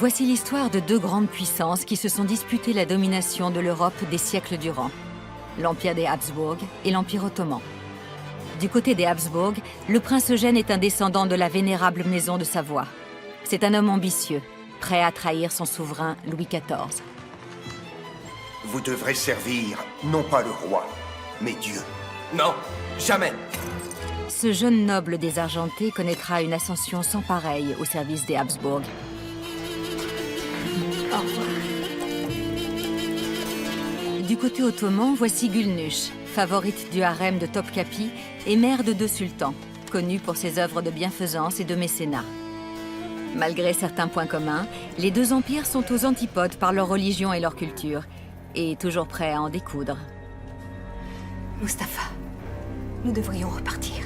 Voici l'histoire de deux grandes puissances qui se sont disputées la domination de l'Europe des siècles durant. L'Empire des Habsbourg et l'Empire ottoman. Du côté des Habsbourg, le prince Eugène est un descendant de la vénérable maison de Savoie. C'est un homme ambitieux, prêt à trahir son souverain Louis XIV. Vous devrez servir, non pas le roi, mais Dieu. Non, jamais. Ce jeune noble désargenté connaîtra une ascension sans pareille au service des Habsbourg. Au revoir. Du côté ottoman, voici Gulnush, favorite du harem de Topkapi et mère de deux sultans, connue pour ses œuvres de bienfaisance et de mécénat. Malgré certains points communs, les deux empires sont aux antipodes par leur religion et leur culture, et toujours prêts à en découdre. Mustapha, nous devrions repartir.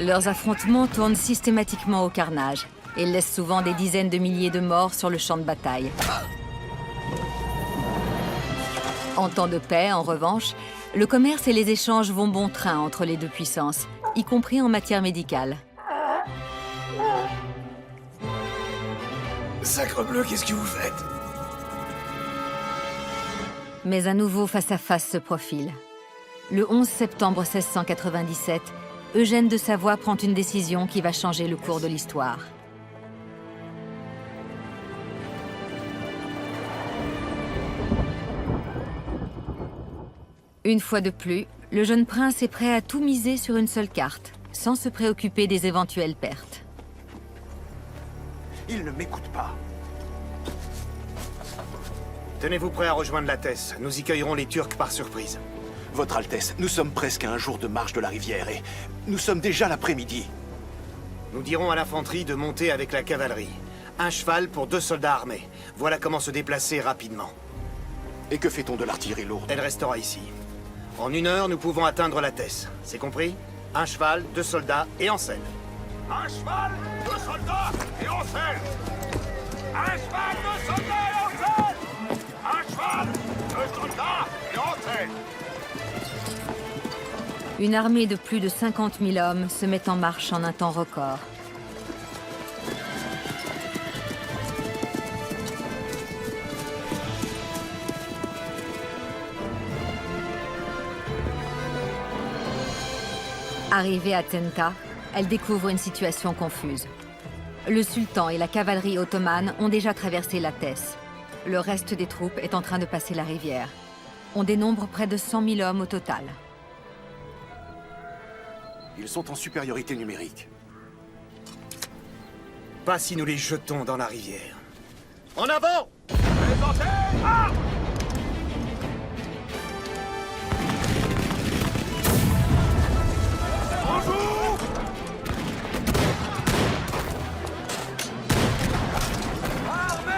Leurs affrontements tournent systématiquement au carnage et laissent souvent des dizaines de milliers de morts sur le champ de bataille. En temps de paix, en revanche, le commerce et les échanges vont bon train entre les deux puissances, y compris en matière médicale. Sacrebleu, qu'est-ce que vous faites? Mais un nouveau face-à-face se profile. Le 11 septembre 1697, Eugène de Savoie prend une décision qui va changer le cours de l'histoire. Une fois de plus, le jeune prince est prêt à tout miser sur une seule carte, sans se préoccuper des éventuelles pertes. Il ne m'écoute pas. Tenez-vous prêt à rejoindre la Thèse. Nous y cueillerons les Turcs par surprise. Votre Altesse, nous sommes presque à un jour de marche de la rivière et nous sommes déjà l'après-midi. Nous dirons à l'infanterie de monter avec la cavalerie. Un cheval pour 2 soldats armés. Voilà comment se déplacer rapidement. Et que fait-on de l'artillerie lourde? Elle restera ici. En 1 heure, nous pouvons atteindre la Thèse. C'est compris? Un cheval, 2 soldats et en selle. Un cheval, 2 soldats et en selle. Un cheval, 2 soldats et en selle. Un cheval, 2 soldats et en selle. Une armée de plus de 50 000 hommes se met en marche en un temps record. Arrivée à Tenta, elle découvre une situation confuse. Le sultan et la cavalerie ottomane ont déjà traversé la Thèse. Le reste des troupes est en train de passer la rivière. On dénombre près de 100 000 hommes au total. Ils sont en supériorité numérique. Pas si nous les jetons dans la rivière. En avant! Présentez! Ah! Bonjour! Armée!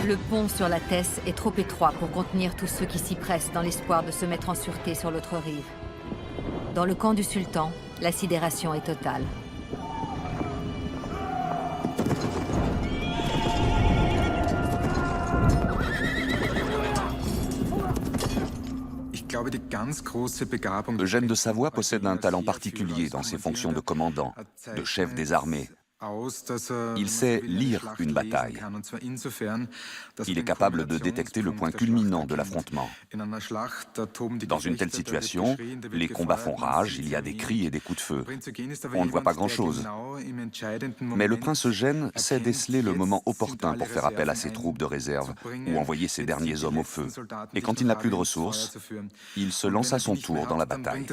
Le pont sur la Thèse est trop étroit pour contenir tous ceux qui s'y pressent dans l'espoir de se mettre en sûreté sur l'autre rive. Dans le camp du sultan, la sidération est totale. Eugène de Savoie possède un talent particulier dans ses fonctions de commandant, de chef des armées. Il sait lire une bataille. Il est capable de détecter le point culminant de l'affrontement. Dans une telle situation, les combats font rage, il y a des cris et des coups de feu. On ne voit pas grand-chose. Mais le prince Eugène sait déceler le moment opportun pour faire appel à ses troupes de réserve ou envoyer ses derniers hommes au feu. Et quand il n'a plus de ressources, il se lance à son tour dans la bataille.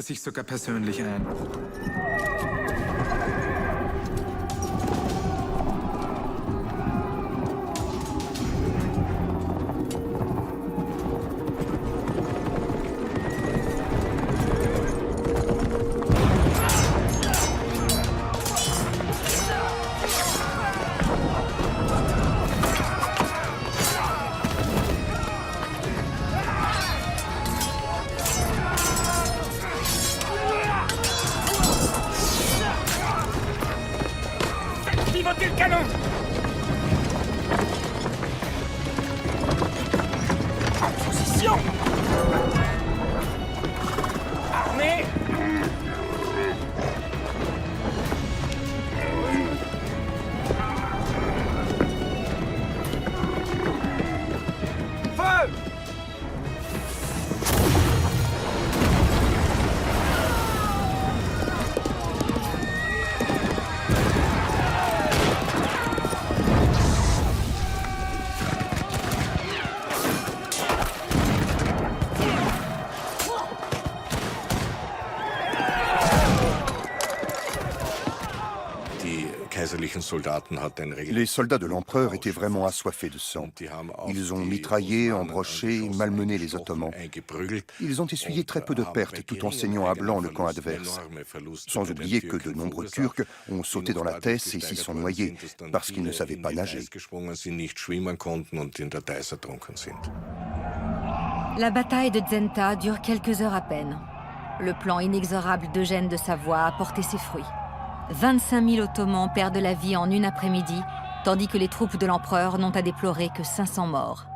Les soldats de l'empereur étaient vraiment assoiffés de sang. Ils ont mitraillé, embroché, malmené les Ottomans. Ils ont essuyé très peu de pertes tout en saignant à blanc le camp adverse. Sans oublier que de nombreux Turcs ont sauté dans la Thèse et s'y sont noyés parce qu'ils ne savaient pas nager. La bataille de Zenta dure quelques heures à peine. Le plan inexorable d'Eugène de Savoie a porté ses fruits. 25 000 Ottomans perdent la vie en une après-midi, tandis que les troupes de l'empereur n'ont à déplorer que 500 morts.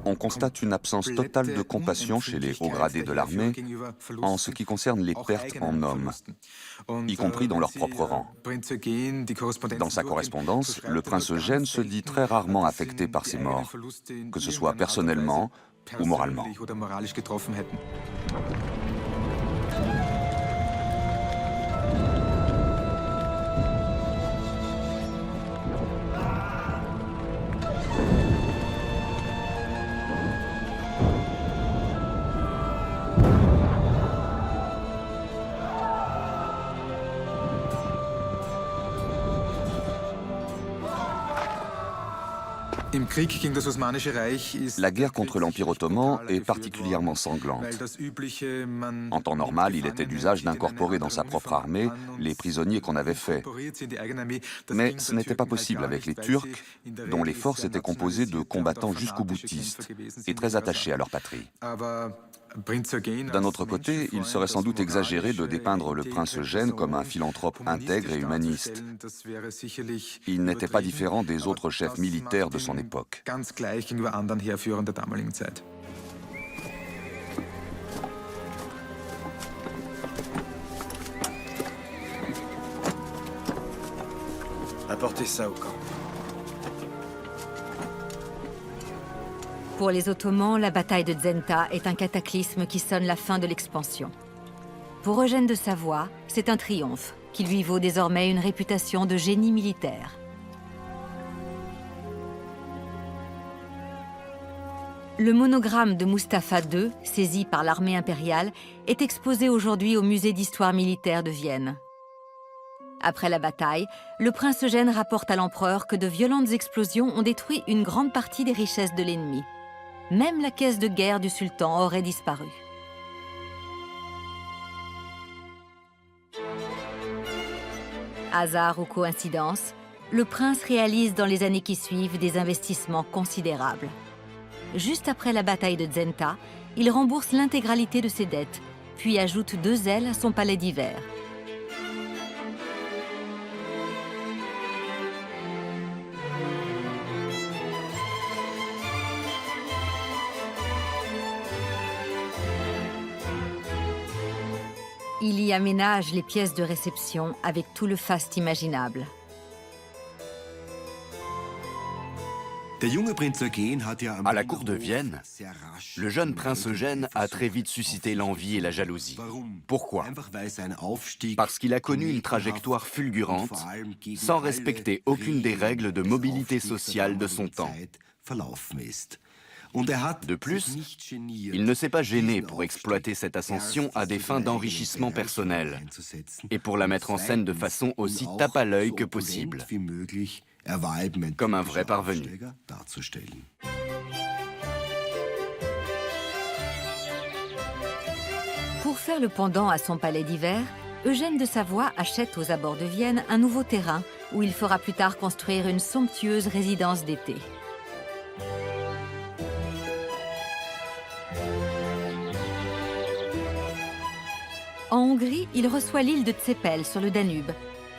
On constate une absence totale de compassion chez les hauts gradés de l'armée en ce qui concerne les pertes en hommes, y compris dans leur propre rang. Dans sa correspondance, le prince Eugène se dit très rarement affecté par ces morts, que ce soit personnellement ou moralement. La guerre contre l'Empire ottoman est particulièrement sanglante. En temps normal, il était d'usage d'incorporer dans sa propre armée les prisonniers qu'on avait faits. Mais ce n'était pas possible avec les Turcs, dont les forces étaient composées de combattants jusqu'au boutistes et très attachés à leur patrie. D'un autre côté, il serait sans doute exagéré de dépeindre le prince Eugène comme un philanthrope intègre et humaniste. Il n'était pas différent des autres chefs militaires de son époque. Apportez ça au camp. Pour les Ottomans, la bataille de Zenta est un cataclysme qui sonne la fin de l'expansion. Pour Eugène de Savoie, c'est un triomphe qui lui vaut désormais une réputation de génie militaire. Le monogramme de Mustapha II, saisi par l'armée impériale, est exposé aujourd'hui au musée d'histoire militaire de Vienne. Après la bataille, le prince Eugène rapporte à l'empereur que de violentes explosions ont détruit une grande partie des richesses de l'ennemi. Même la caisse de guerre du sultan aurait disparu. Hasard ou coïncidence, le prince réalise dans les années qui suivent des investissements considérables. Juste après la bataille de Zenta, il rembourse l'intégralité de ses dettes, puis ajoute 2 ailes à son palais d'hiver. Il y aménage les pièces de réception avec tout le faste imaginable. À la cour de Vienne, le jeune prince Eugène a très vite suscité l'envie et la jalousie. Pourquoi? Parce qu'il a connu une trajectoire fulgurante, sans respecter aucune des règles de mobilité sociale de son temps. De plus, il ne s'est pas gêné pour exploiter cette ascension à des fins d'enrichissement personnel et pour la mettre en scène de façon aussi tape à l'œil que possible, comme un vrai parvenu. Pour faire le pendant à son palais d'hiver, Eugène de Savoie achète aux abords de Vienne un nouveau terrain où il fera plus tard construire une somptueuse résidence d'été. En Hongrie, il reçoit l'île de Tsepel sur le Danube,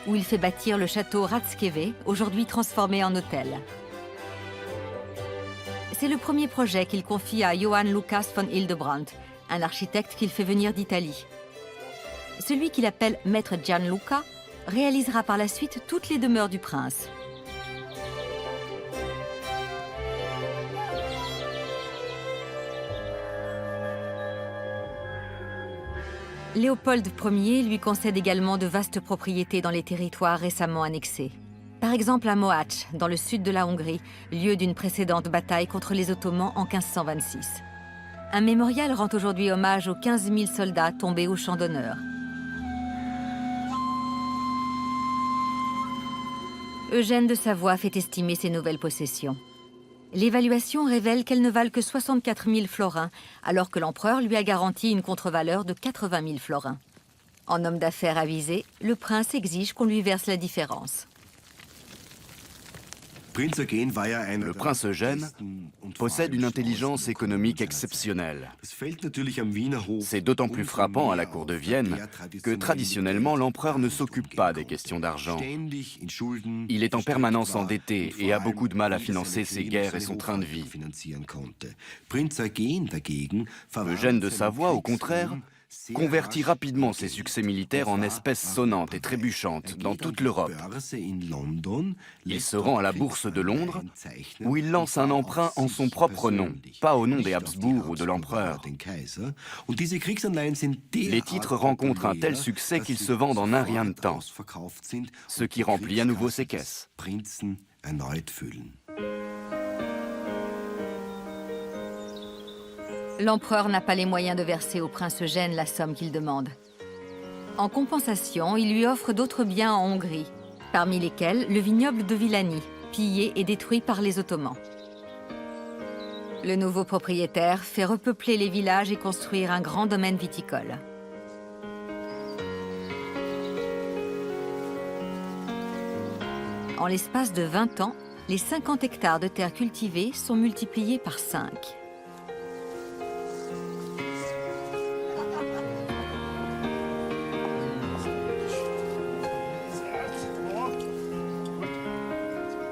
où il fait bâtir le château Ráckeve, aujourd'hui transformé en hôtel. C'est le premier projet qu'il confie à Johann Lukas von Hildebrandt, un architecte qu'il fait venir d'Italie. Celui qu'il appelle Maître Gianluca réalisera par la suite toutes les demeures du prince. Léopold Ier lui concède également de vastes propriétés dans les territoires récemment annexés. Par exemple à Mohacs, dans le sud de la Hongrie, lieu d'une précédente bataille contre les Ottomans en 1526. Un mémorial rend aujourd'hui hommage aux 15 000 soldats tombés au champ d'honneur. Eugène de Savoie fait estimer ses nouvelles possessions. L'évaluation révèle qu'elles ne valent que 64 000 florins, alors que l'empereur lui a garanti une contre-valeur de 80 000 florins. En homme d'affaires avisé, le prince exige qu'on lui verse la différence. Le prince Eugène possède une intelligence économique exceptionnelle. C'est d'autant plus frappant à la cour de Vienne que traditionnellement l'empereur ne s'occupe pas des questions d'argent. Il est en permanence endetté et a beaucoup de mal à financer ses guerres et son train de vie. Eugène de Savoie, au contraire, convertit rapidement ses succès militaires en espèces sonnantes et trébuchantes dans toute l'Europe. Il se rend à la bourse de Londres, où il lance un emprunt en son propre nom, pas au nom des Habsbourg ou de l'empereur. Les titres rencontrent un tel succès qu'ils se vendent en un rien de temps, ce qui remplit à nouveau ses caisses. L'empereur n'a pas les moyens de verser au prince Eugène la somme qu'il demande. En compensation, il lui offre d'autres biens en Hongrie, parmi lesquels le vignoble de Villani, pillé et détruit par les Ottomans. Le nouveau propriétaire fait repeupler les villages et construire un grand domaine viticole. En l'espace de 20 ans, les 50 hectares de terres cultivées sont multipliés par 5.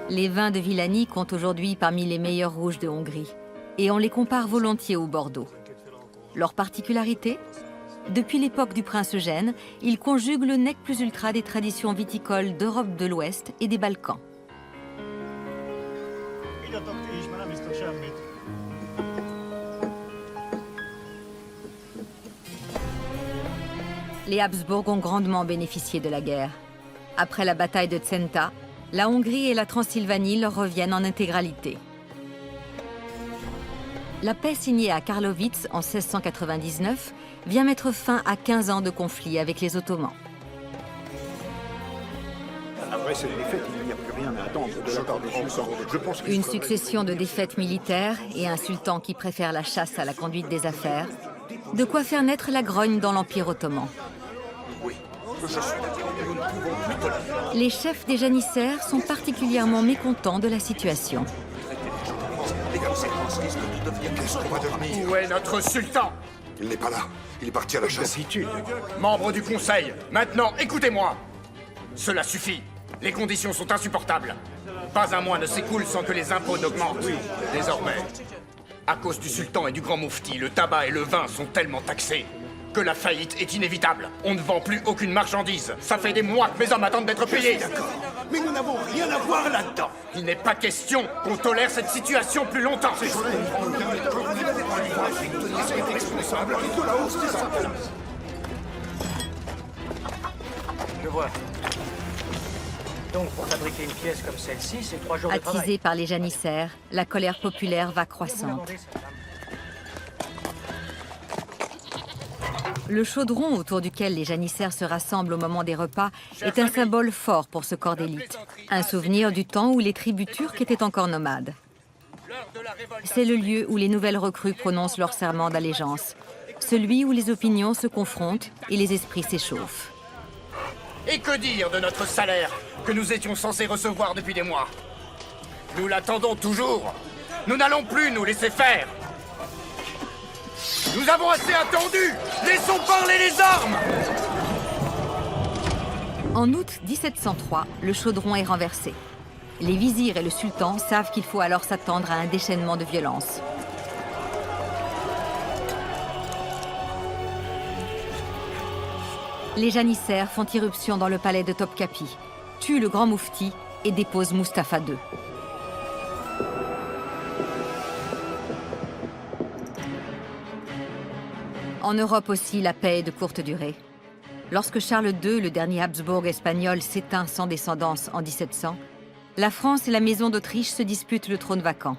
Les vins de Villani comptent aujourd'hui parmi les meilleurs rouges de Hongrie, et on les compare volontiers au Bordeaux. Leur particularité ? Depuis l'époque du prince Eugène, ils conjuguent le nec plus ultra des traditions viticoles d'Europe de l'Ouest et des Balkans. Les Habsbourg ont grandement bénéficié de la guerre. Après la bataille de Tsenta, la Hongrie et la Transylvanie leur reviennent en intégralité. La paix signée à Karlowitz en 1699 vient mettre fin à 15 ans de conflit avec les Ottomans. Après cette défaite, il n'y a plus rien à attendre de la part du sultan. Je pense qu'il Une faudrait- succession de défaites militaires et un sultan qui préfère la chasse à la conduite des affaires. De quoi faire naître la grogne dans l'Empire ottoman. Les chefs des janissaires sont particulièrement mécontents de la situation. Où est notre sultan? Il n'est pas là. Il est parti à la chasse. Membre du conseil, maintenant écoutez-moi. Cela suffit. Les conditions sont insupportables. Pas un mois ne s'écoule sans que les impôts n'augmentent. Désormais, à cause du sultan et du grand moufti, le tabac et le vin sont tellement taxés que la faillite est inévitable. On ne vend plus aucune marchandise. Ça fait des mois que mes hommes attendent d'être payés. Mais nous n'avons rien à voir là-dedans. Il n'est pas question qu'on tolère cette situation plus longtemps. Je vois. Donc, pour fabriquer une pièce comme celle-ci, c'est 3 jours de travail. Attisés par les janissaires, la colère populaire va croissante. Le chaudron autour duquel les janissaires se rassemblent au moment des repas est un symbole fort pour ce corps d'élite. Un souvenir du temps où les tribus turques étaient encore nomades. C'est le lieu où les nouvelles recrues prononcent leur serment d'allégeance. Celui où les opinions se confrontent et les esprits s'échauffent. Et que dire de notre salaire que nous étions censés recevoir depuis des mois? Nous l'attendons toujours. Nous n'allons plus nous laisser faire. Nous avons assez attendu. Laissons parler les armes. En août 1703, le chaudron est renversé. Les vizirs et le sultan savent qu'il faut alors s'attendre à un déchaînement de violence. Les janissaires font irruption dans le palais de Topkapi, tuent le grand moufti et déposent Mustapha II. En En Europe aussi, la paix est de courte durée. Lorsque Charles II, le dernier Habsbourg espagnol, s'éteint sans descendance en 1700, la France et la Maison d'Autriche se disputent le trône vacant.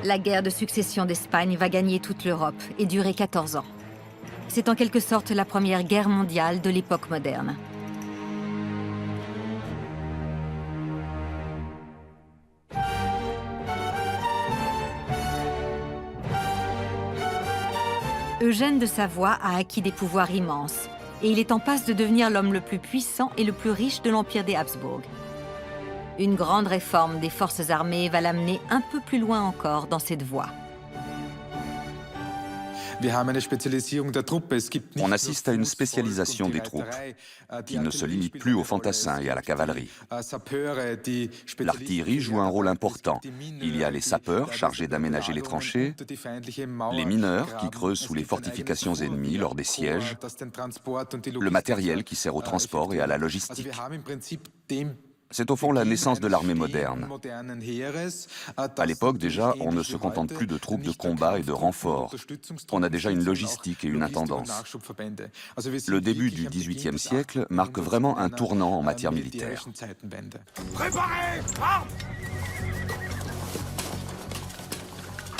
La guerre de succession d'Espagne va gagner toute l'Europe et durer 14 ans. C'est en quelque sorte la première guerre mondiale de l'époque moderne. Eugène de Savoie a acquis des pouvoirs immenses et il est en passe de devenir l'homme le plus puissant et le plus riche de l'Empire des Habsbourg. Une grande réforme des forces armées va l'amener un peu plus loin encore dans cette voie. On assiste à une spécialisation des troupes. Ils ne se limitent plus aux fantassins et à la cavalerie. L'artillerie joue un rôle important. Il y a les sapeurs chargés d'aménager les tranchées, les mineurs qui creusent sous les fortifications ennemies lors des sièges, le matériel qui sert au transport et à la logistique. C'est au fond la naissance de l'armée moderne. À l'époque déjà, on ne se contente plus de troupes de combat et de renforts. On a déjà une logistique et une intendance. Le début du XVIIIe siècle marque vraiment un tournant en matière militaire. Préparez!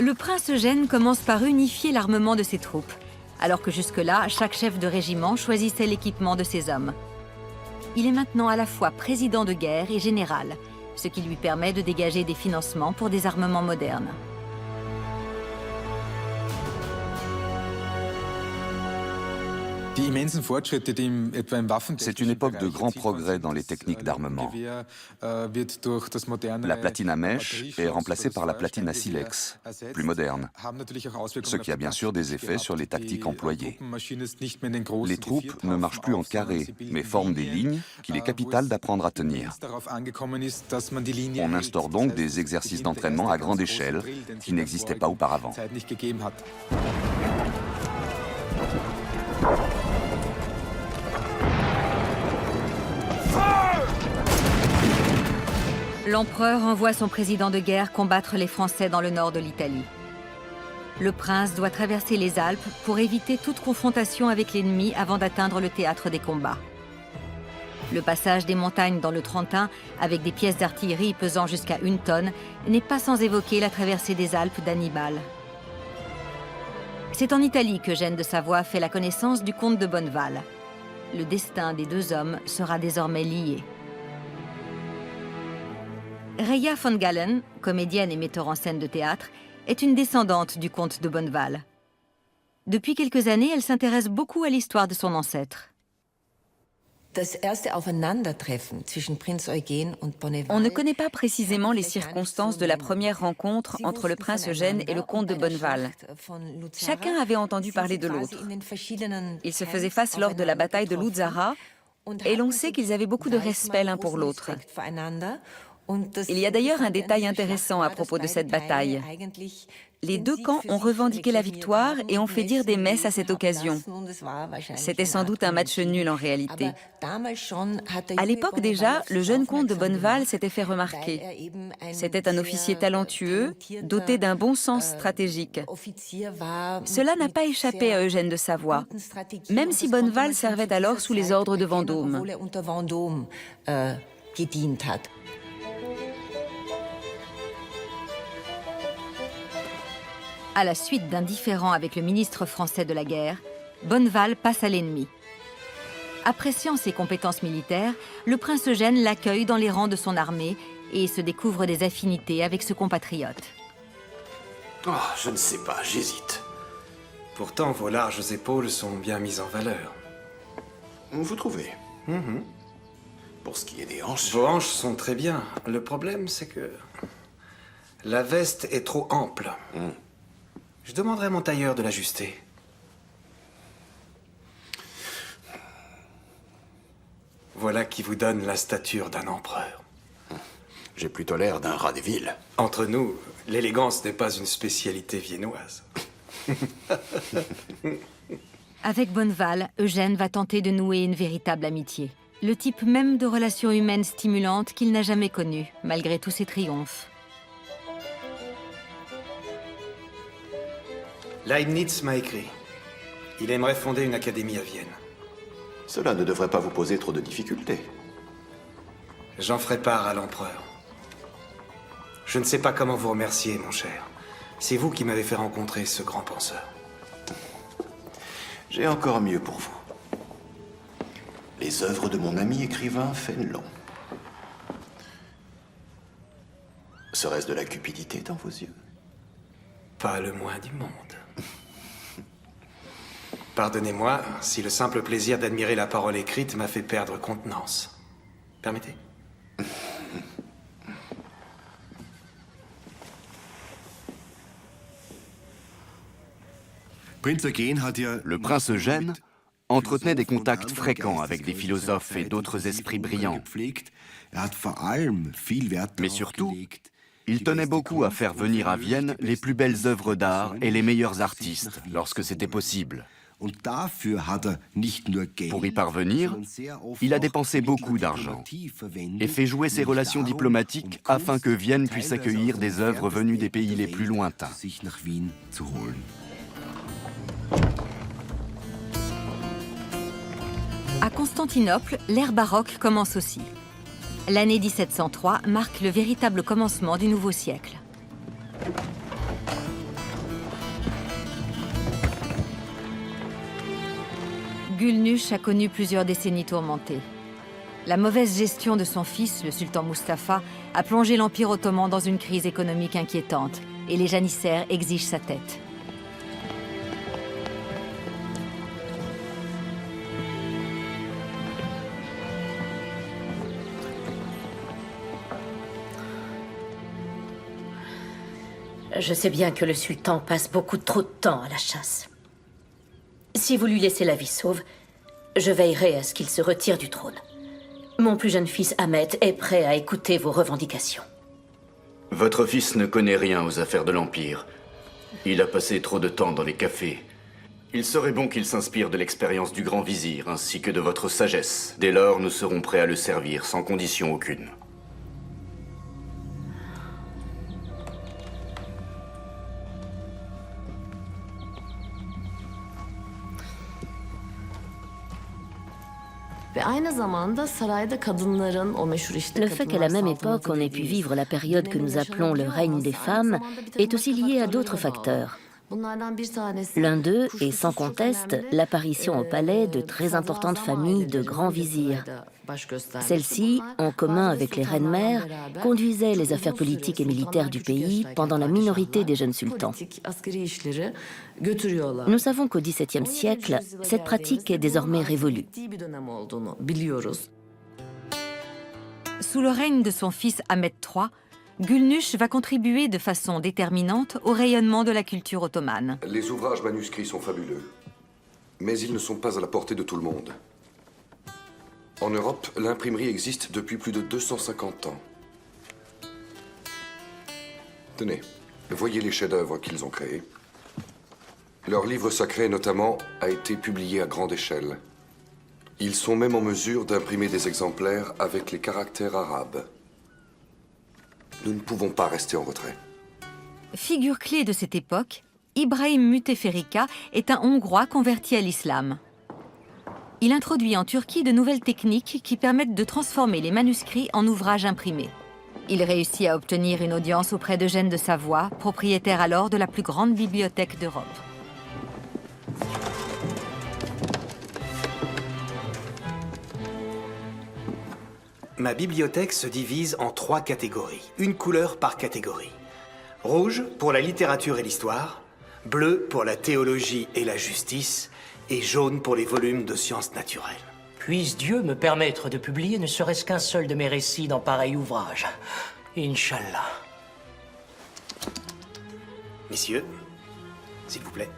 Le prince Eugène commence par unifier l'armement de ses troupes, alors que jusque-là, chaque chef de régiment choisissait l'équipement de ses hommes. Il est maintenant à la fois président de guerre et général, ce qui lui permet de dégager des financements pour des armements modernes. C'est une époque de grands progrès dans les techniques d'armement. La platine à mèche est remplacée par la platine à silex, plus moderne, ce qui a bien sûr des effets sur les tactiques employées. Les troupes ne marchent plus en carré, mais forment des lignes qu'il est capital d'apprendre à tenir. On instaure donc des exercices d'entraînement à grande échelle qui n'existaient pas auparavant. L'empereur envoie son président de guerre combattre les Français dans le nord de l'Italie. Le prince doit traverser les Alpes pour éviter toute confrontation avec l'ennemi avant d'atteindre le théâtre des combats. Le passage des montagnes dans le Trentin, avec des pièces d'artillerie pesant jusqu'à 1 tonne, n'est pas sans évoquer la traversée des Alpes d'Hannibal. C'est en Italie qu'Eugène de Savoie fait la connaissance du comte de Bonneval. Le destin des deux hommes sera désormais lié. Reya von Galen, comédienne et metteur en scène de théâtre, est une descendante du comte de Bonneval. Depuis quelques années, elle s'intéresse beaucoup à l'histoire de son ancêtre. On ne connaît pas précisément les circonstances de la première rencontre entre le prince Eugène et le comte de Bonneval. Chacun avait entendu parler de l'autre. Ils se faisaient face lors de la bataille de Luzzara et l'on sait qu'ils avaient beaucoup de respect l'un pour l'autre. Il y a d'ailleurs un détail intéressant à propos de cette bataille. Les deux camps ont revendiqué la victoire et ont fait dire des messes à cette occasion. C'était sans doute un match nul en réalité. À l'époque déjà, le jeune comte de Bonneval s'était fait remarquer. C'était un officier talentueux, doté d'un bon sens stratégique. Cela n'a pas échappé à Eugène de Savoie, même si Bonneval servait alors sous les ordres de Vendôme. À la suite d'un différend avec le ministre français de la guerre, Bonneval passe à l'ennemi. Appréciant ses compétences militaires, le prince Eugène l'accueille dans les rangs de son armée et se découvre des affinités avec ce compatriote. Oh, je ne sais pas, j'hésite. Pourtant, vos larges épaules sont bien mises en valeur. Vous trouvez? Pour ce qui est des hanches... Vos hanches sont très bien. Le problème, c'est que... la veste est trop ample. Je demanderai à mon tailleur de l'ajuster. Voilà qui vous donne la stature d'un empereur. J'ai plutôt l'air d'un rat des villes. Entre nous, l'élégance n'est pas une spécialité viennoise. Avec Bonneval, Eugène va tenter de nouer une véritable amitié. Le type même de relations humaines stimulantes qu'il n'a jamais connu, malgré tous ses triomphes. Leibniz m'a écrit. Il aimerait fonder une académie à Vienne. Cela ne devrait pas vous poser trop de difficultés. J'en ferai part à l'empereur. Je ne sais pas comment vous remercier, mon cher. C'est vous qui m'avez fait rencontrer ce grand penseur. J'ai encore mieux pour vous. Les œuvres de mon ami écrivain Fénelon. Serait-ce de la cupidité dans vos yeux? Pas le moins du monde. Pardonnez-moi si le simple plaisir d'admirer la parole écrite m'a fait perdre contenance. Permettez? Le prince Eugène entretenait des contacts fréquents avec des philosophes et d'autres esprits brillants. Mais surtout, il tenait beaucoup à faire venir à Vienne les plus belles œuvres d'art et les meilleurs artistes, lorsque c'était possible. Pour y parvenir, il a dépensé beaucoup d'argent et fait jouer ses relations diplomatiques afin que Vienne puisse accueillir des œuvres venues des pays les plus lointains. À Constantinople, l'ère baroque commence aussi. L'année 1703 marque le véritable commencement du nouveau siècle. Gülnüch a connu plusieurs décennies tourmentées. La mauvaise gestion de son fils, le sultan Mustapha, a plongé l'Empire ottoman dans une crise économique inquiétante, et les janissaires exigent sa tête. Je sais bien que le sultan passe beaucoup trop de temps à la chasse. Si vous lui laissez la vie sauve, je veillerai à ce qu'il se retire du trône. Mon plus jeune fils Ahmet est prêt à écouter vos revendications. Votre fils ne connaît rien aux affaires de l'Empire. Il a passé trop de temps dans les cafés. Il serait bon qu'il s'inspire de l'expérience du grand vizir ainsi que de votre sagesse. Dès lors, nous serons prêts à le servir sans condition aucune. Le fait qu'à la même époque on ait pu vivre la période que nous appelons le règne des femmes est aussi lié à d'autres facteurs. L'un d'eux est sans conteste l'apparition au palais de très importantes familles de grands vizirs. Celles-ci, en commun avec les reines-mères, conduisaient les affaires politiques et militaires du pays pendant la minorité des jeunes sultans. Nous savons qu'au XVIIe siècle, cette pratique est désormais révolue. Sous le règne de son fils Ahmet III, Gülnüch va contribuer de façon déterminante au rayonnement de la culture ottomane. Les ouvrages manuscrits sont fabuleux, mais ils ne sont pas à la portée de tout le monde. En Europe, l'imprimerie existe depuis plus de 250 ans. Tenez, voyez les chefs-d'œuvre qu'ils ont créés. Leur livre sacré, notamment, a été publié à grande échelle. Ils sont même en mesure d'imprimer des exemplaires avec les caractères arabes. Nous ne pouvons pas rester en retrait. Figure clé de cette époque, Ibrahim Müteferrika est un Hongrois converti à l'islam. Il introduit en Turquie de nouvelles techniques qui permettent de transformer les manuscrits en ouvrages imprimés. Il réussit à obtenir une audience auprès d'Eugène de Savoie, propriétaire alors de la plus grande bibliothèque d'Europe. Ma bibliothèque se divise en 3 catégories, une couleur par catégorie. Rouge pour la littérature et l'histoire, bleu pour la théologie et la justice, et jaune pour les volumes de sciences naturelles. Puisse Dieu me permettre de publier ne serait-ce qu'un seul de mes récits dans pareil ouvrage. Inch'Allah. Messieurs, s'il vous plaît.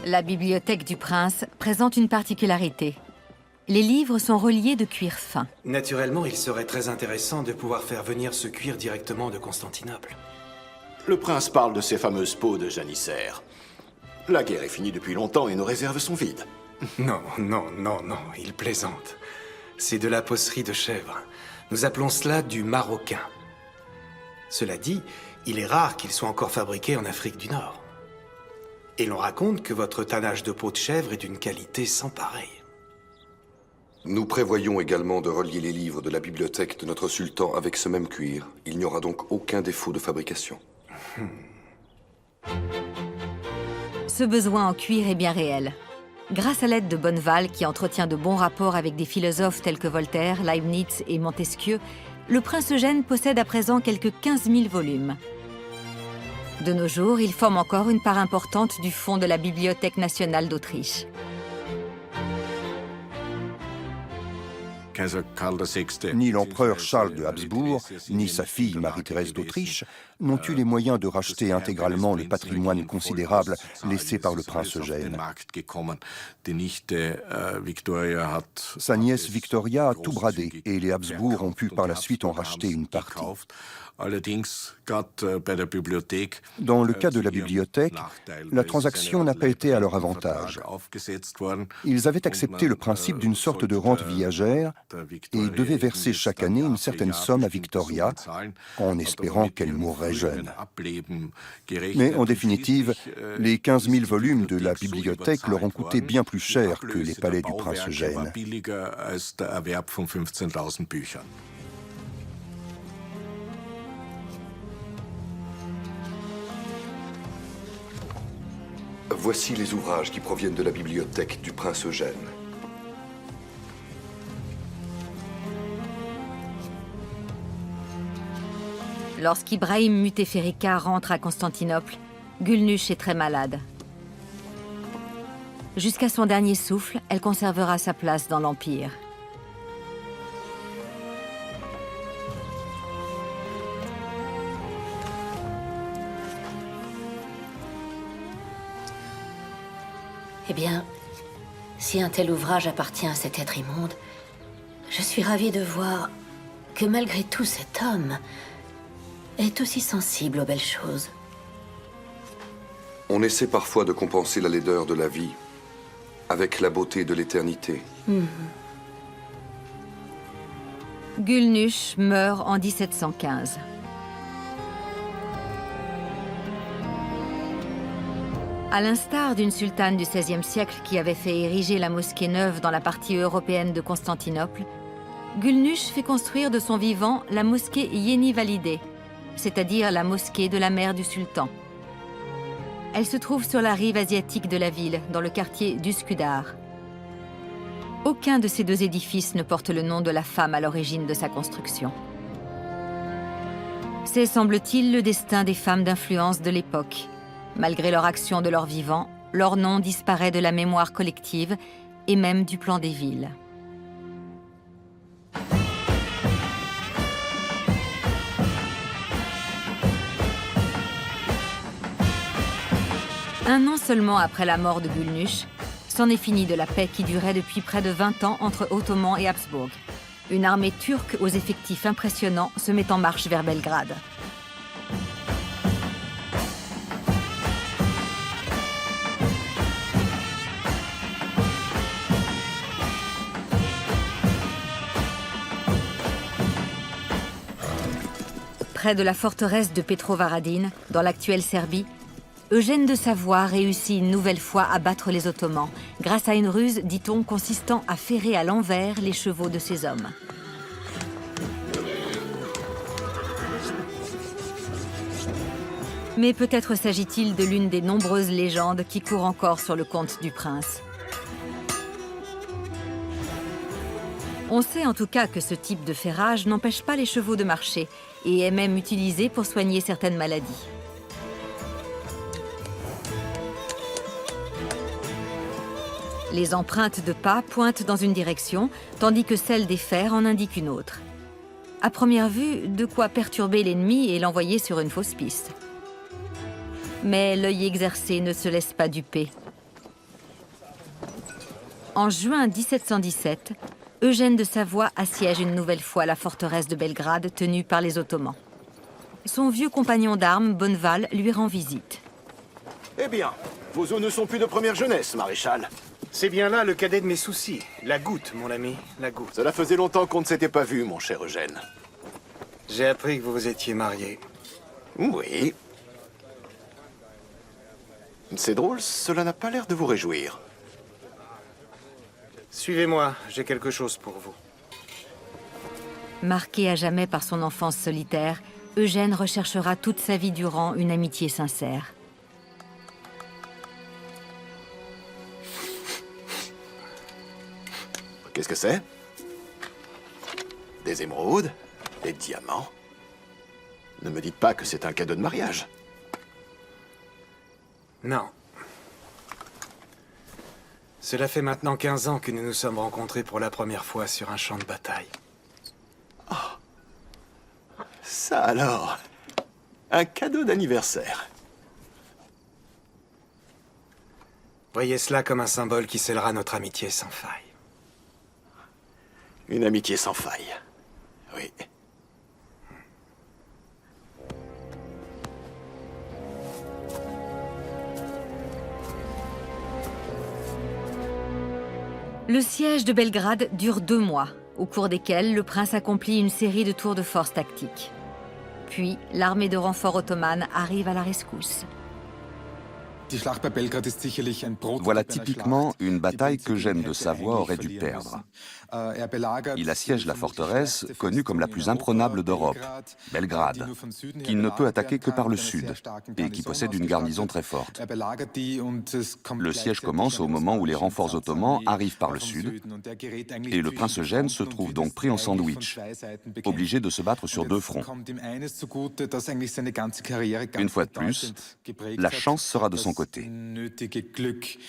La bibliothèque du prince présente une particularité. Les livres sont reliés de cuir fin. Naturellement, il serait très intéressant de pouvoir faire venir ce cuir directement de Constantinople. Le prince parle de ces fameuses peaux de janissaires. La guerre est finie depuis longtemps et nos réserves sont vides. Non, il plaisante. C'est de la peausserie de chèvre. Nous appelons cela du marocain. Cela dit, il est rare qu'ils soient encore fabriqués en Afrique du Nord. Et l'on raconte que votre tannage de peau de chèvre est d'une qualité sans pareille. Nous prévoyons également de relier les livres de la bibliothèque de notre sultan avec ce même cuir. Il n'y aura donc aucun défaut de fabrication. Ce besoin en cuir est bien réel. Grâce à l'aide de Bonneval, qui entretient de bons rapports avec des philosophes tels que Voltaire, Leibniz et Montesquieu, le prince Eugène possède à présent quelques 15 000 volumes. De nos jours, il forme encore une part importante du fonds de la Bibliothèque nationale d'Autriche. Ni l'empereur Charles de Habsbourg, ni sa fille Marie-Thérèse d'Autriche n'ont eu les moyens de racheter intégralement le patrimoine considérable laissé par le prince Eugène. Sa nièce Victoria a tout bradé et les Habsbourg ont pu par la suite en racheter une partie. Dans le cas de la bibliothèque, la transaction n'a pas été à leur avantage. Ils avaient accepté le principe d'une sorte de rente viagère et devaient verser chaque année une certaine somme à Victoria, en espérant qu'elle mourrait jeune. Mais en définitive, les 15 000 volumes de la bibliothèque leur ont coûté bien plus cher que les palais du prince Eugène. Voici les ouvrages qui proviennent de la bibliothèque du prince Eugène. Lorsqu'Ibrahim Mutefferika rentre à Constantinople, Gulnüch est très malade. Jusqu'à son dernier souffle, elle conservera sa place dans l'Empire. Eh bien, si un tel ouvrage appartient à cet être immonde, je suis ravie de voir que malgré tout cet homme est aussi sensible aux belles choses. On essaie parfois de compenser la laideur de la vie avec la beauté de l'éternité. Gulnüch meurt en 1715. À l'instar d'une sultane du XVIe siècle qui avait fait ériger la mosquée neuve dans la partie européenne de Constantinople, Gulnüch fait construire de son vivant la mosquée Yeni Valide, c'est-à-dire la mosquée de la mère du sultan. Elle se trouve sur la rive asiatique de la ville, dans le quartier d'Üsküdar. Aucun de ces deux édifices ne porte le nom de la femme à l'origine de sa construction. C'est, semble-t-il, le destin des femmes d'influence de l'époque. Malgré leur action de leur vivant, leur nom disparaît de la mémoire collective et même du plan des villes. Un an seulement après la mort de Gulnüch, c'en est fini de la paix qui durait depuis près de 20 ans entre Ottomans et Habsbourg. Une armée turque aux effectifs impressionnants se met en marche vers Belgrade. Près de la forteresse de Petrovaradin, dans l'actuelle Serbie, Eugène de Savoie réussit une nouvelle fois à battre les Ottomans, grâce à une ruse, dit-on, consistant à ferrer à l'envers les chevaux de ses hommes. Mais peut-être s'agit-il de l'une des nombreuses légendes qui courent encore sur le compte du prince. On sait en tout cas que ce type de ferrage n'empêche pas les chevaux de marcher et est même utilisé pour soigner certaines maladies. Les empreintes de pas pointent dans une direction, tandis que celles des fers en indiquent une autre. À première vue, de quoi perturber l'ennemi et l'envoyer sur une fausse piste. Mais l'œil exercé ne se laisse pas duper. En juin 1717, Eugène de Savoie assiège une nouvelle fois la forteresse de Belgrade tenue par les Ottomans. Son vieux compagnon d'armes, Bonneval, lui rend visite. Eh bien, vos os ne sont plus de première jeunesse, maréchal. C'est bien là le cadet de mes soucis. La goutte, mon ami, la goutte. Cela faisait longtemps qu'on ne s'était pas vu, mon cher Eugène. J'ai appris que vous vous étiez marié. Oui. C'est drôle, cela n'a pas l'air de vous réjouir. Suivez-moi, j'ai quelque chose pour vous. Marqué à jamais par son enfance solitaire, Eugène recherchera toute sa vie durant une amitié sincère. Qu'est-ce que c'est? Des émeraudes? Des diamants? Ne me dites pas que c'est un cadeau de mariage. Non. Cela fait maintenant 15 ans que nous nous sommes rencontrés pour la première fois sur un champ de bataille. Ça alors, un cadeau d'anniversaire. Voyez cela comme un symbole qui scellera notre amitié sans faille. Une amitié sans faille. Oui. Le siège de Belgrade dure 2 mois, au cours desquels le prince accomplit une série de tours de force tactiques. Puis, l'armée de renfort ottomane arrive à la rescousse. Voilà typiquement une bataille qu'Eugène de Savoie aurait dû perdre. Il assiège la forteresse, connue comme la plus imprenable d'Europe, Belgrade, qu'il ne peut attaquer que par le sud, et qui possède une garnison très forte. Le siège commence au moment où les renforts ottomans arrivent par le sud, et le prince Eugène se trouve donc pris en sandwich, obligé de se battre sur 2 fronts. Une fois de plus, la chance sera de son côté.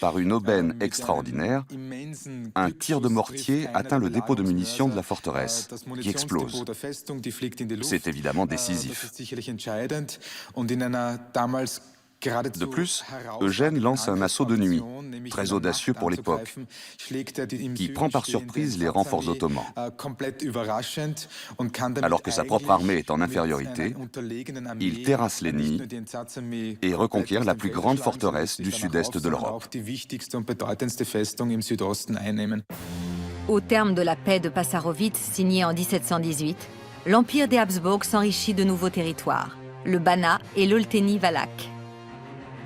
Par une aubaine extraordinaire, un tir de mortier atteint le dépôt de munitions de la forteresse, qui explose. C'est évidemment décisif. De plus, Eugène lance un assaut de nuit, très audacieux pour l'époque, qui prend par surprise les renforts ottomans. Alors que sa propre armée est en infériorité, il terrasse l'ennemi et reconquiert la plus grande forteresse du sud-est de l'Europe. Au terme de la paix de Passarowitz, signée en 1718, l'Empire des Habsbourg s'enrichit de nouveaux territoires, le Banat et l'Olténie-Valaque.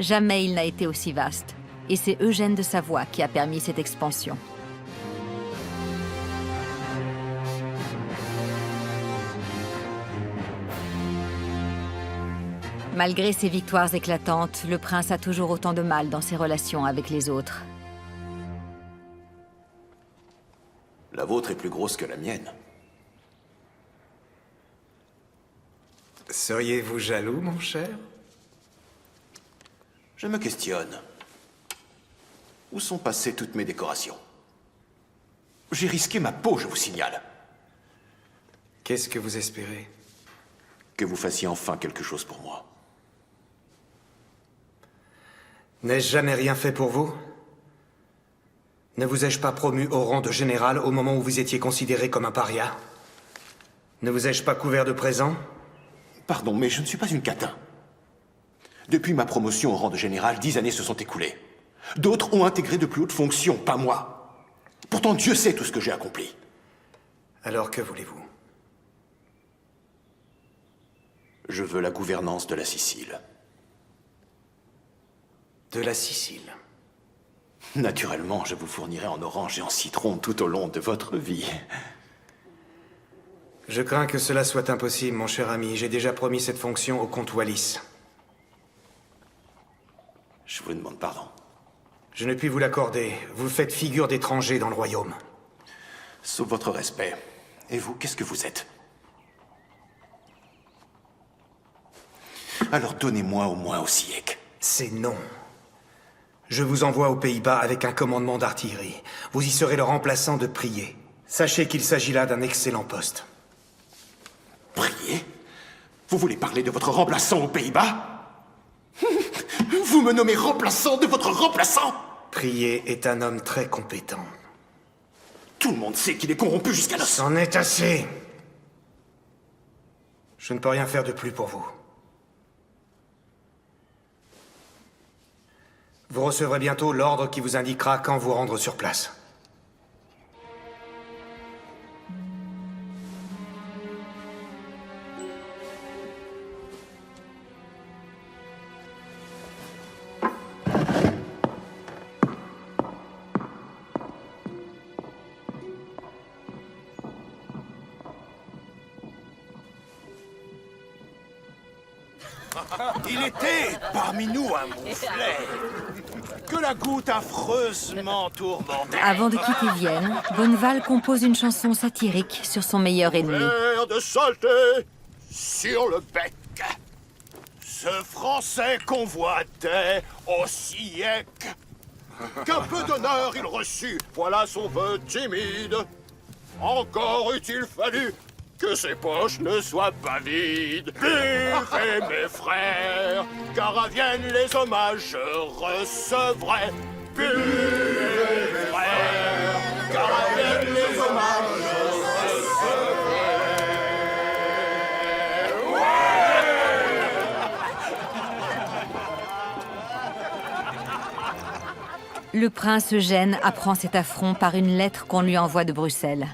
Jamais il n'a été aussi vaste, et c'est Eugène de Savoie qui a permis cette expansion. Malgré ses victoires éclatantes, le prince a toujours autant de mal dans ses relations avec les autres. La vôtre est plus grosse que la mienne. Seriez-vous jaloux, mon cher? Je me questionne. Où sont passées toutes mes décorations? J'ai risqué ma peau, je vous signale. Qu'est-ce que vous espérez? Que vous fassiez enfin quelque chose pour moi. N'ai-je jamais rien fait pour vous? Ne vous ai-je pas promu au rang de général au moment où vous étiez considéré comme un paria? Ne vous ai-je pas couvert de présents? Pardon, mais je ne suis pas une catin. Depuis ma promotion au rang de général, 10 années se sont écoulées. D'autres ont intégré de plus hautes fonctions, pas moi. Pourtant, Dieu sait tout ce que j'ai accompli. Alors que voulez-vous? Je veux la gouvernance de la Sicile. De la Sicile? Naturellement, je vous fournirai en orange et en citron tout au long de votre vie. Je crains que cela soit impossible, mon cher ami. J'ai déjà promis cette fonction au comte Wallis. Je vous demande pardon. Je ne puis vous l'accorder. Vous faites figure d'étranger dans le royaume. Sauf votre respect. Et vous, qu'est-ce que vous êtes? Alors donnez-moi au moins Osijek. C'est non. Je vous envoie aux Pays-Bas avec un commandement d'artillerie. Vous y serez le remplaçant de Prier. Sachez qu'il s'agit là d'un excellent poste. Prier? Vous voulez parler de votre remplaçant aux Pays-Bas? Vous me nommez remplaçant de votre remplaçant? Prier est un homme très compétent. Tout le monde sait qu'il est corrompu jusqu'à l'os. C'en est assez. Je ne peux rien faire de plus pour vous. Vous recevrez bientôt l'ordre qui vous indiquera quand vous rendre sur place. Il était parmi nous un mouflet que la goutte affreusement tourmentait. Avant de quitter Vienne, Bonneval compose une chanson satirique sur son meilleur ennemi. L'air de saleté sur le bec. Ce Français convoitait au siècle. Qu'un peu d'honneur il reçut, voilà son vœu timide. Encore eût-il fallu que ses poches ne soient pas vides. Buvez, mes frères, car à Vienne les hommages je recevrai. Buvez, mes frères, car à Vienne les hommages je recevrai. Le prince Eugène apprend cet affront par une lettre qu'on lui envoie de Bruxelles.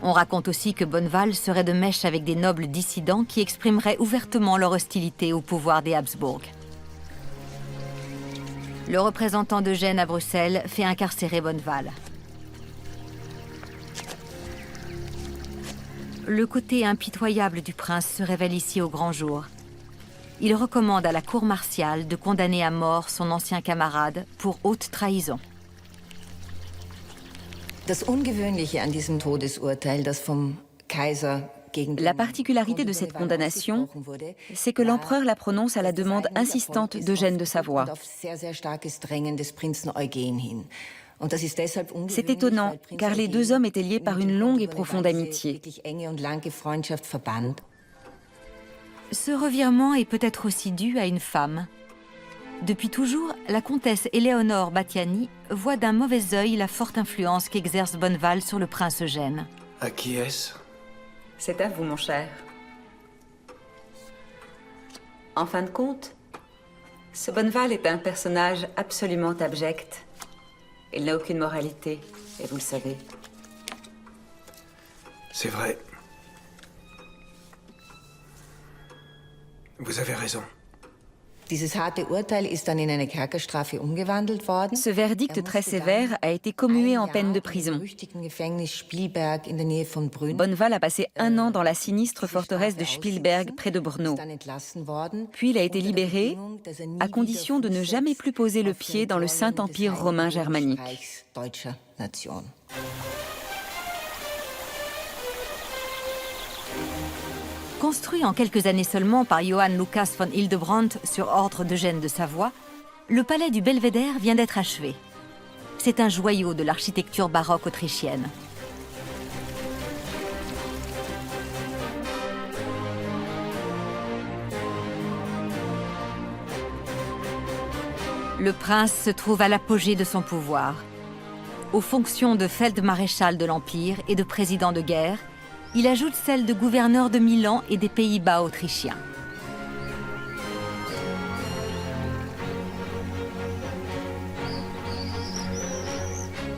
On raconte aussi que Bonneval serait de mèche avec des nobles dissidents qui exprimeraient ouvertement leur hostilité au pouvoir des Habsbourg. Le représentant d'Eugène à Bruxelles fait incarcérer Bonneval. Le côté impitoyable du prince se révèle ici au grand jour. Il recommande à la cour martiale de condamner à mort son ancien camarade pour haute trahison. La particularité de cette condamnation, c'est que l'empereur la prononce à la demande insistante d'Eugène de Savoie. C'est étonnant, car les deux hommes étaient liés par une longue et profonde amitié. Ce revirement est peut-être aussi dû à une femme. Depuis toujours, la comtesse Éléonore Battiani voit d'un mauvais œil la forte influence qu'exerce Bonneval sur le prince Eugène. À qui est-ce? C'est à vous, mon cher. En fin de compte, ce Bonneval est un personnage absolument abject. Il n'a aucune moralité, et vous le savez. C'est vrai. Vous avez raison. Ce verdict très sévère a été commué en peine de prison. Bonneval a passé 1 an dans la sinistre forteresse de Spielberg, près de Brno. Puis il a été libéré, à condition de ne jamais plus poser le pied dans le Saint-Empire romain germanique. Construit en quelques années seulement par Johann Lucas von Hildebrandt sur ordre d'Eugène de Savoie, le palais du Belvédère vient d'être achevé. C'est un joyau de l'architecture baroque autrichienne. Le prince se trouve à l'apogée de son pouvoir. Aux fonctions de feld-maréchal de l'Empire et de président de guerre, il ajoute celle de gouverneur de Milan et des Pays-Bas autrichiens.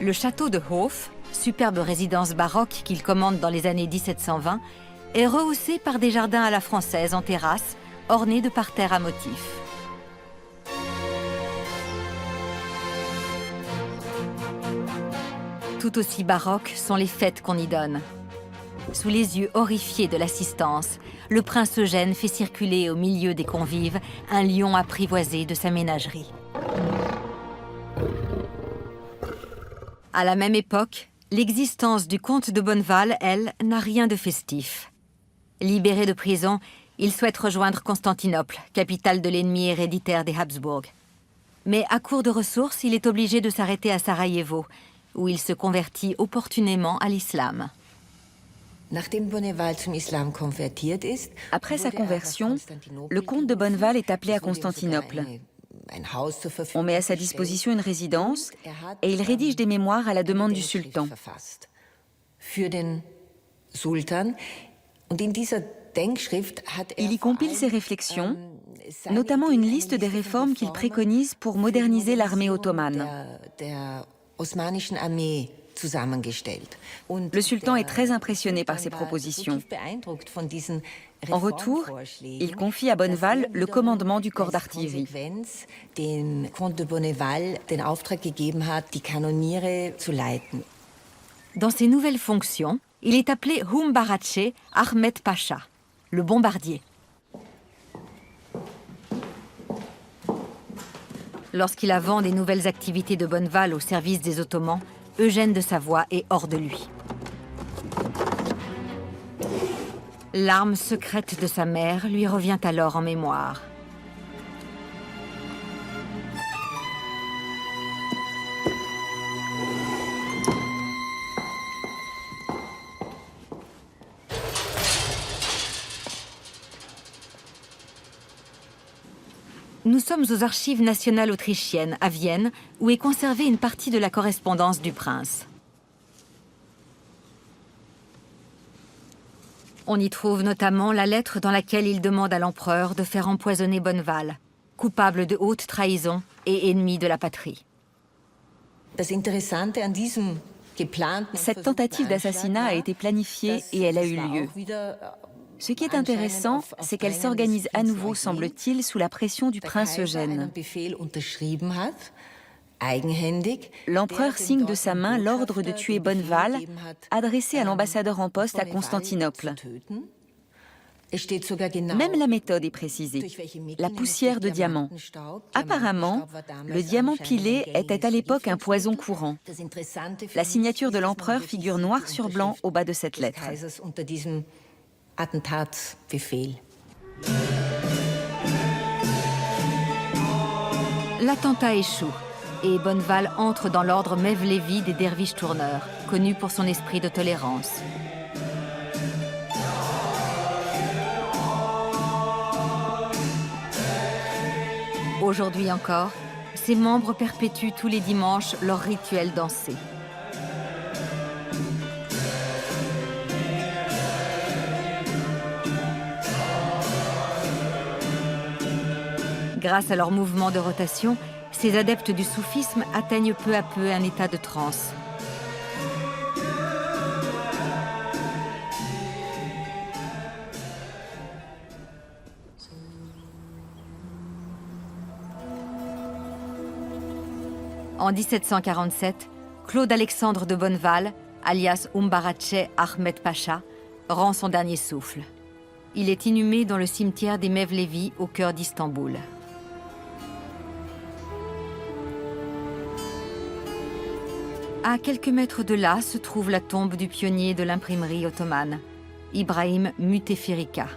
Le château de Hof, superbe résidence baroque qu'il commande dans les années 1720, est rehaussé par des jardins à la française en terrasse, ornés de parterres à motifs. Tout aussi baroques sont les fêtes qu'on y donne. Sous les yeux horrifiés de l'assistance, le prince Eugène fait circuler au milieu des convives un lion apprivoisé de sa ménagerie. À la même époque, l'existence du comte de Bonneval, elle, n'a rien de festif. Libéré de prison, il souhaite rejoindre Constantinople, capitale de l'ennemi héréditaire des Habsbourg. Mais à court de ressources, il est obligé de s'arrêter à Sarajevo, où il se convertit opportunément à l'islam. Après sa conversion, le comte de Bonneval est appelé à Constantinople. On met à sa disposition une résidence et il rédige des mémoires à la demande du sultan. Il y compile ses réflexions, notamment une liste des réformes qu'il préconise pour moderniser l'armée ottomane. Le sultan est très impressionné par ces propositions. En retour, il confie à Bonneval le commandement du corps d'artillerie. Dans ses nouvelles fonctions, il est appelé Humbarace Ahmed Pacha, le bombardier. Lorsqu'il avance des nouvelles activités de Bonneval au service des Ottomans, Eugène de Savoie est hors de lui. L'arme secrète de sa mère lui revient alors en mémoire. Nous sommes aux Archives nationales autrichiennes, à Vienne, où est conservée une partie de la correspondance du prince. On y trouve notamment la lettre dans laquelle il demande à l'empereur de faire empoisonner Bonneval, coupable de haute trahison et ennemi de la patrie. Cette tentative d'assassinat a été planifiée et elle a eu lieu. Ce qui est intéressant, c'est qu'elle s'organise à nouveau, semble-t-il, sous la pression du prince Eugène. L'empereur signe de sa main l'ordre de tuer Bonneval, adressé à l'ambassadeur en poste à Constantinople. Même la méthode est précisée, la poussière de diamant. Apparemment, le diamant pilé était à l'époque un poison courant. La signature de l'empereur figure noir sur blanc au bas de cette lettre. L'attentat échoue et Bonneval entre dans l'ordre Mevlevi des derviches tourneurs, connu pour son esprit de tolérance. Aujourd'hui encore, ses membres perpétuent tous les dimanches leur rituel dansé. Grâce à leur mouvement de rotation, ces adeptes du soufisme atteignent peu à peu un état de transe. En 1747, Claude-Alexandre de Bonneval, alias Umbaratche Ahmed Pacha, rend son dernier souffle. Il est inhumé dans le cimetière des Mevlevi au cœur d'Istanbul. À quelques mètres de là se trouve la tombe du pionnier de l'imprimerie ottomane, Ibrahim Mütefirika.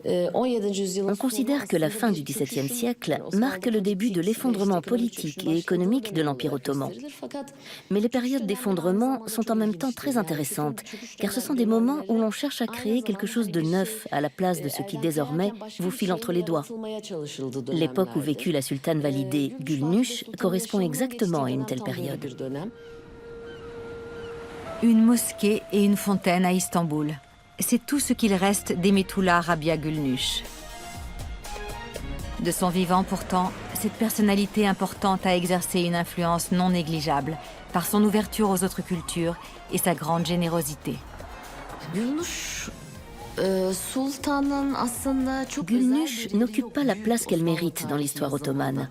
On considère que la fin du XVIIe siècle marque le début de l'effondrement politique et économique de l'Empire ottoman. Mais les périodes d'effondrement sont en même temps très intéressantes, car ce sont des moments où l'on cherche à créer quelque chose de neuf à la place de ce qui désormais vous file entre les doigts. L'époque où vécut la sultane validée Gülnüş correspond exactement à une telle période. Une mosquée et une fontaine à Istanbul. C'est tout ce qu'il reste d'Emetullah Rabia Gülnüş. De son vivant pourtant, cette personnalité importante a exercé une influence non négligeable par son ouverture aux autres cultures et sa grande générosité. Gülnüş n'occupe pas la place qu'elle mérite dans l'histoire ottomane.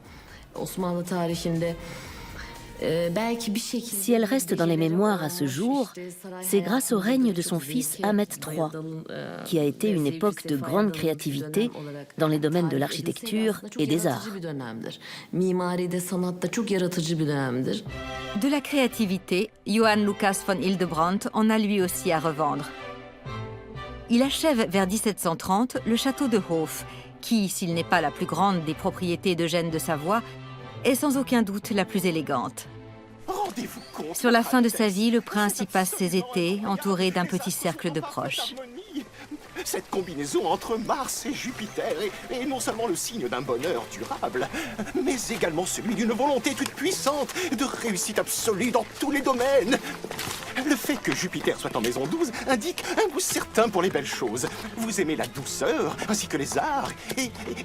Si elle reste dans les mémoires à ce jour, c'est grâce au règne de son fils Ahmet III, qui a été une époque de grande créativité dans les domaines de l'architecture et des arts. De la créativité, Johann Lucas von Hildebrandt en a lui aussi à revendre. Il achève vers 1730 le château de Hof, qui, s'il n'est pas la plus grande des propriétés d'Eugène de Savoie, est sans aucun doute la plus élégante. Sur la fin de sa vie, le prince y passe ses étés, entouré d'un petit cercle de proches. Cette combinaison entre Mars et Jupiter est non seulement le signe d'un bonheur durable, mais également celui d'une volonté toute puissante de réussite absolue dans tous les domaines. Le fait que Jupiter soit en maison 12 indique un goût certain pour les belles choses. Vous aimez la douceur, ainsi que les arts,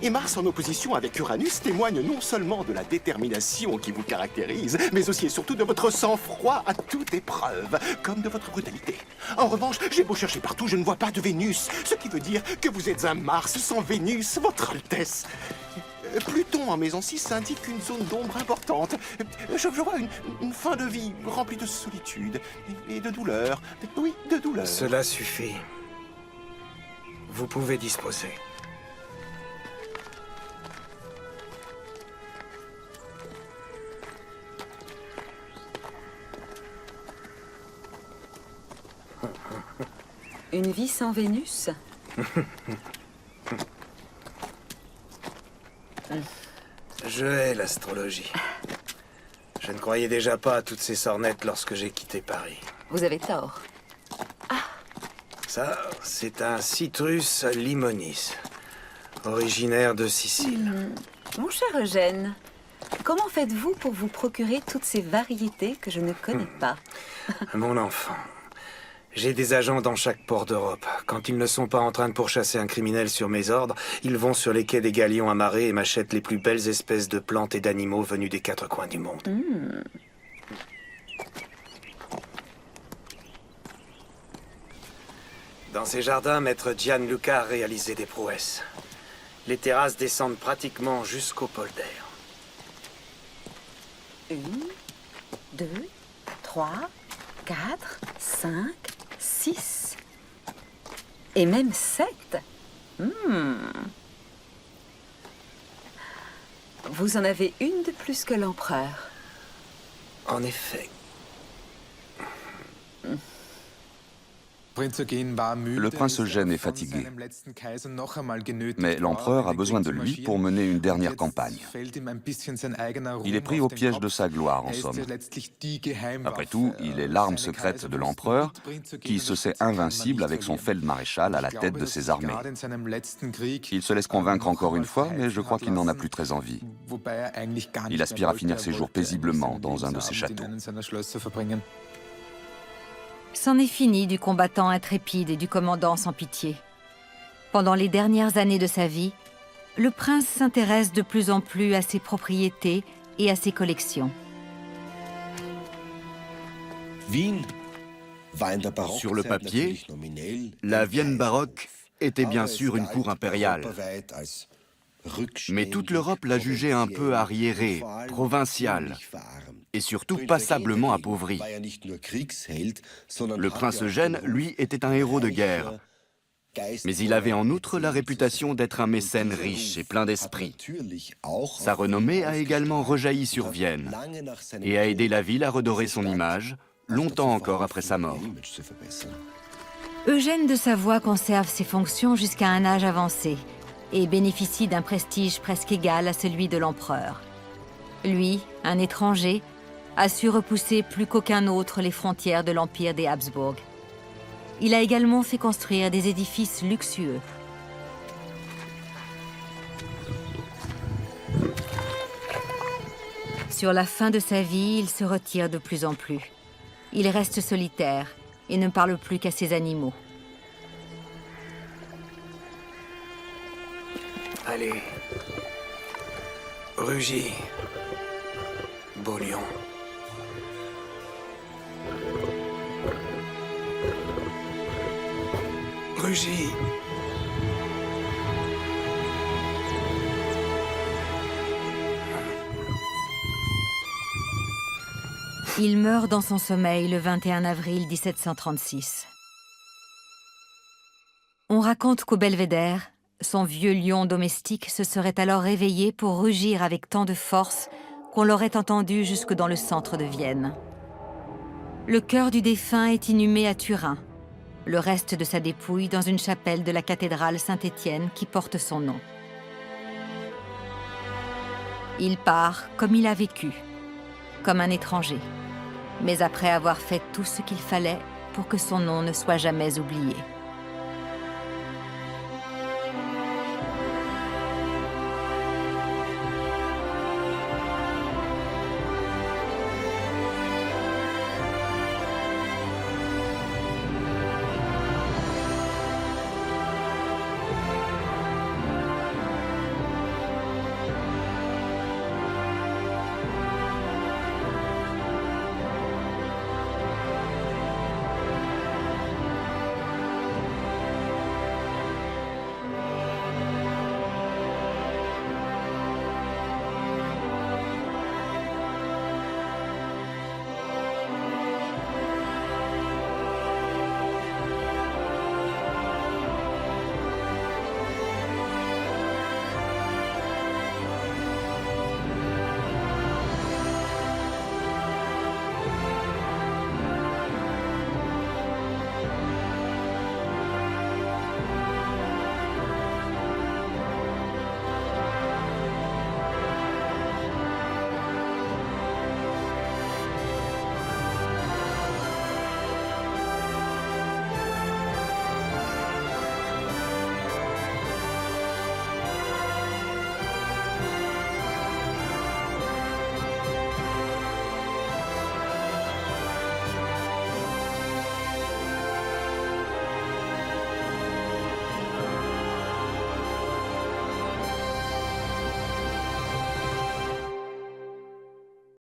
et Mars en opposition avec Uranus témoigne non seulement de la détermination qui vous caractérise, mais aussi et surtout de votre sang-froid à toute épreuve, comme de votre brutalité. En revanche, j'ai beau chercher partout, je ne vois pas de Vénus, ce qui veut dire que vous êtes un Mars sans Vénus, votre Altesse. Pluton en maison 6 indique une zone d'ombre importante. Je vois une fin de vie remplie de solitude et de douleur. Oui, de douleur. Cela suffit. Vous pouvez disposer. Une vie sans Vénus? Je hais l'astrologie. Je ne croyais déjà pas à toutes ces sornettes lorsque j'ai quitté Paris. Vous avez tort. Ça, c'est un Citrus limonis, originaire de Sicile. Mon cher Eugène, comment faites-vous pour vous procurer toutes ces variétés que je ne connais pas? Mon enfant, j'ai des agents dans chaque port d'Europe. Quand ils ne sont pas en train de pourchasser un criminel sur mes ordres, ils vont sur les quais des galions amarrés et m'achètent les plus belles espèces de plantes et d'animaux venus des 4 coins du monde. Dans ces jardins, maître Gianluca a réalisé des prouesses. Les terrasses descendent pratiquement jusqu'au polder. 1, 2, 3, 4, 5, 6. Et même 7. Vous en avez une de plus que l'empereur. En effet. Le prince Eugène est fatigué, mais l'empereur a besoin de lui pour mener une dernière campagne. Il est pris au piège de sa gloire, en somme. Après tout, il est l'arme secrète de l'empereur, qui se sait invincible avec son feldmaréchal à la tête de ses armées. Il se laisse convaincre encore une fois, mais je crois qu'il n'en a plus très envie. Il aspire à finir ses jours paisiblement dans un de ses châteaux. C'en est fini du combattant intrépide et du commandant sans pitié. Pendant les dernières années de sa vie, le prince s'intéresse de plus en plus à ses propriétés et à ses collections. Sur le papier, la Vienne baroque était bien sûr une cour impériale. Mais toute l'Europe la jugeait un peu arriérée, provinciale, et surtout passablement appauvrie. Le prince Eugène, lui, était un héros de guerre. Mais il avait en outre la réputation d'être un mécène riche et plein d'esprit. Sa renommée a également rejailli sur Vienne et a aidé la ville à redorer son image, longtemps encore après sa mort. Eugène de Savoie conserve ses fonctions jusqu'à un âge avancé et bénéficie d'un prestige presque égal à celui de l'empereur. Lui, un étranger, a su repousser plus qu'aucun autre les frontières de l'Empire des Habsbourg. Il a également fait construire des édifices luxueux. Sur la fin de sa vie, il se retire de plus en plus. Il reste solitaire et ne parle plus qu'à ses animaux. Allez. Rugis. Beau lion. Rugis. Il meurt dans son sommeil le 21 avril 1736. On raconte qu'au belvédère, son vieux lion domestique se serait alors réveillé pour rugir avec tant de force qu'on l'aurait entendu jusque dans le centre de Vienne. Le cœur du défunt est inhumé à Turin, le reste de sa dépouille dans une chapelle de la cathédrale Saint-Étienne qui porte son nom. Il part comme il a vécu, comme un étranger, mais après avoir fait tout ce qu'il fallait pour que son nom ne soit jamais oublié.